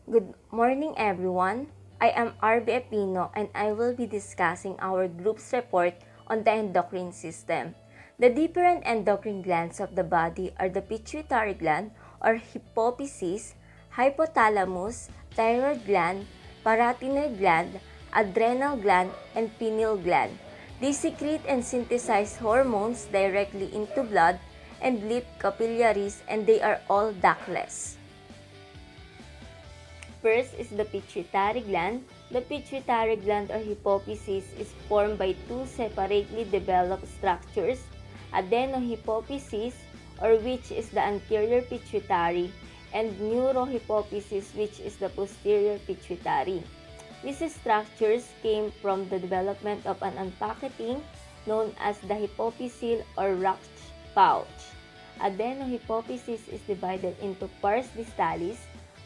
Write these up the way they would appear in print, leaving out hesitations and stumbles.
Good morning, everyone. I am RB Epino and I will be discussing our group's report on the endocrine system. The different endocrine glands of the body are the pituitary gland or hypophysis, hypothalamus, thyroid gland, parotid gland, adrenal gland, and pineal gland. They secrete and synthesize hormones directly into blood and lymph capillaries, and they are all ductless. First is the pituitary gland. The pituitary gland or hypophysis is formed by two separately developed structures, adenohypophysis, or which is the anterior pituitary, and neurohypophysis, which is the posterior pituitary. These structures came from the development of an unpacketing known as the hypophyseal or Rux pouch. Adenohypophysis is divided into pars distalis,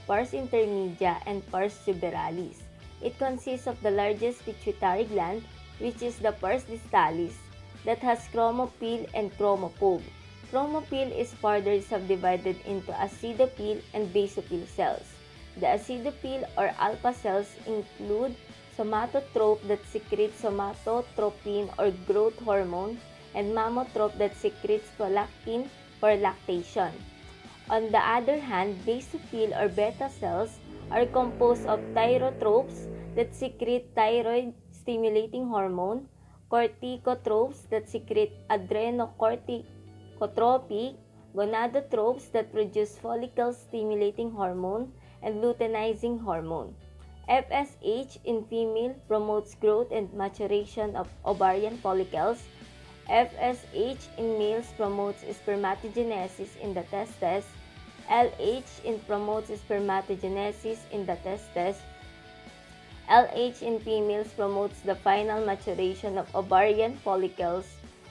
pars intermedia, and pars tuberalis. It consists of the largest pituitary gland, which is the pars distalis, that has chromopyle and chromophobe. Chromopyle is further subdivided into acidophil and basophil cells. The acidophil or alpha cells include somatotrope that secretes somatotropin or growth hormone, and mammotrope that secretes prolactin for lactation. On the other hand, basophil or beta cells are composed of thyrotropes that secrete thyroid-stimulating hormone, corticotropes that secrete adrenocorticotropic, gonadotropes that produce follicle-stimulating hormone, and luteinizing hormone. FSH in female promotes growth and maturation of ovarian follicles. FSH in males promotes spermatogenesis in the testes. LH in promotes spermatogenesis in the testes. LH in females promotes the final maturation of ovarian follicles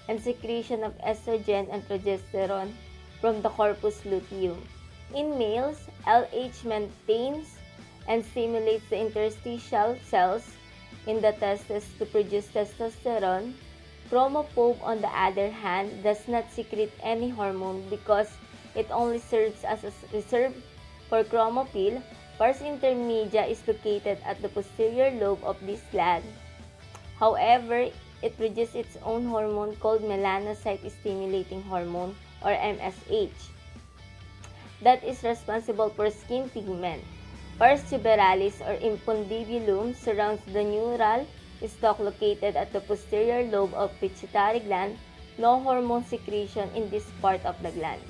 and secretion of estrogen and progesterone from the corpus luteum. In males, LH maintains and stimulates the interstitial cells in the testes to produce testosterone. Chromophobe, on the other hand, does not secrete any hormone because it only serves as a reserve for chromopyle. Pars intermedia is located at the posterior lobe of this gland. However, it produces its own hormone called melanocyte-stimulating hormone or MSH that is responsible for skin pigment. Pars tuberalis or impundibulum surrounds the neural stalk located at the posterior lobe of pituitary gland. No hormone secretion in this part of the gland.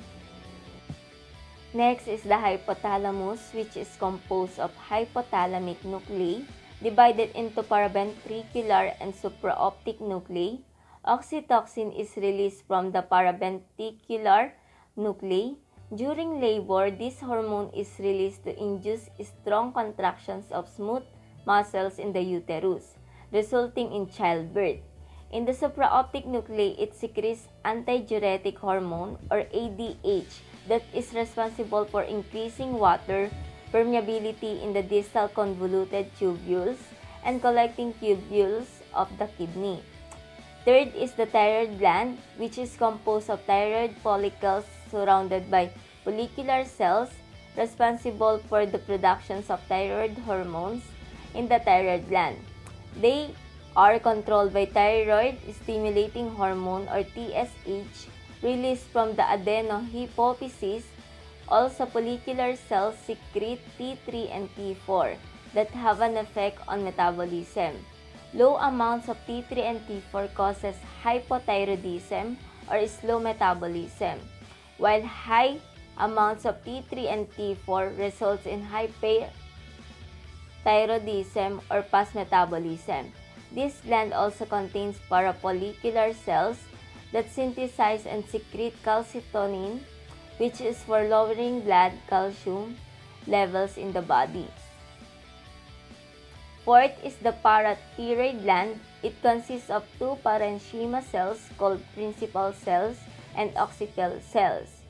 Next is the hypothalamus, which is composed of hypothalamic nuclei divided into paraventricular and supraoptic nuclei. Oxytocin is released from the paraventricular nuclei. During labor, this hormone is released to induce strong contractions of smooth muscles in the uterus, resulting in childbirth. In the supraoptic nuclei, it secretes antidiuretic hormone or ADH that is responsible for increasing water permeability in the distal convoluted tubules and collecting tubules of the kidney. Third is the thyroid gland, which is composed of thyroid follicles surrounded by follicular cells responsible for the productions of thyroid hormones in the thyroid gland. They are controlled by thyroid-stimulating hormone or TSH released from the adenohypophysis. Also, follicular cells secrete T3 and T4 that have an effect on metabolism. Low amounts of T3 and T4 causes hypothyroidism or slow metabolism, while high amounts of T3 and T4 results in hyperthyroidism or fast metabolism. This gland also contains parafollicular cells that synthesize and secrete calcitonin, which is for lowering blood calcium levels in the body. Fourth is the parathyroid gland. It consists of two parenchyma cells called principal cells and occipital cells.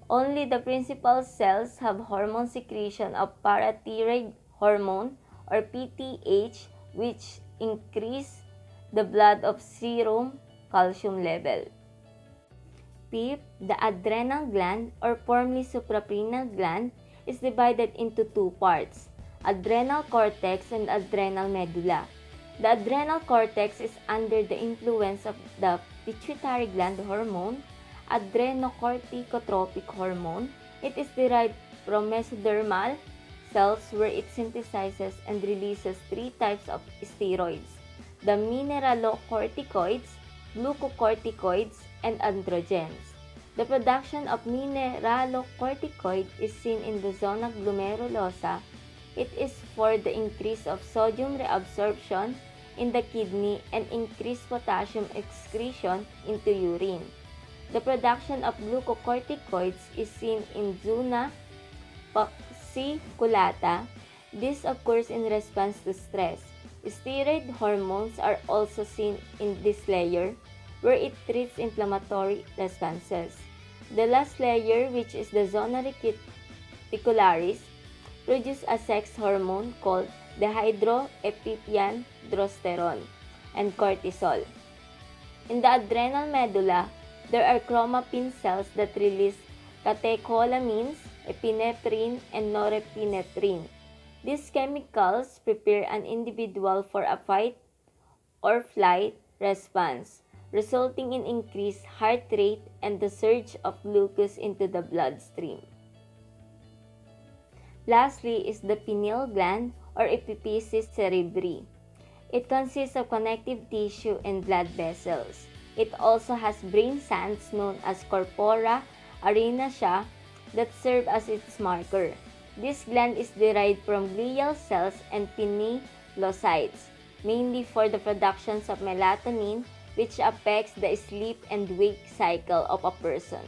Only the principal cells have hormone secretion of parathyroid hormone or PTH, which increase the blood of serum calcium level. Fifth, the adrenal gland or formerly suprarenal gland is divided into two parts. adrenal cortex, and adrenal medulla. The adrenal cortex is under the influence of the pituitary gland hormone, adrenocorticotropic hormone. It is derived from mesodermal cells where it synthesizes and releases three types of steroids: the mineralocorticoids, glucocorticoids, and androgens. The production of mineralocorticoid is seen in the zona glomerulosa. It is for the increase of sodium reabsorption in the kidney and increased potassium excretion into urine. The production of glucocorticoids is seen in zona fasciculata. This occurs in response to stress. Steroid hormones are also seen in this layer, where it treats inflammatory responses. The last layer, which is the zona reticularis, produces a sex hormone called dihydroepiandrosterone and cortisol. In the adrenal medulla, there are chromatin cells that release catecholamines, epinephrine, and norepinephrine. These chemicals prepare an individual for a fight or flight response, resulting in increased heart rate and the surge of glucose into the bloodstream. Lastly is the pineal gland or epiphysis cerebri. It consists of connective tissue and blood vessels. It also has brain sands known as corpora arenacea that serve as its marker. This gland is derived from glial cells and pinealocytes, mainly for the production of melatonin, which affects the sleep and wake cycle of a person.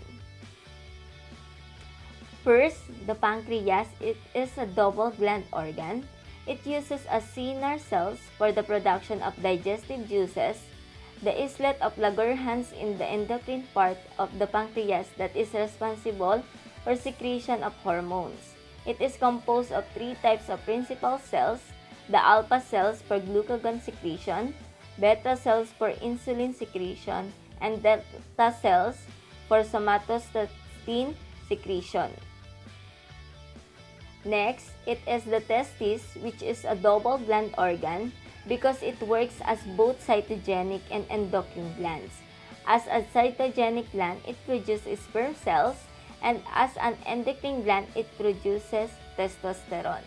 First, the pancreas. It is a double gland organ. It uses acinar cells for the production of digestive juices. The islet of Langerhans in the endocrine part of the pancreas that is responsible for secretion of hormones. It is composed of three types of principal cells: the alpha cells for glucagon secretion, beta cells for insulin secretion, and delta cells for somatostatin secretion. Next, it is the testis, which is a double gland organ because it works as both cytogenic and endocrine glands. As a cytogenic gland, it produces sperm cells, and as an endocrine gland, it produces testosterone.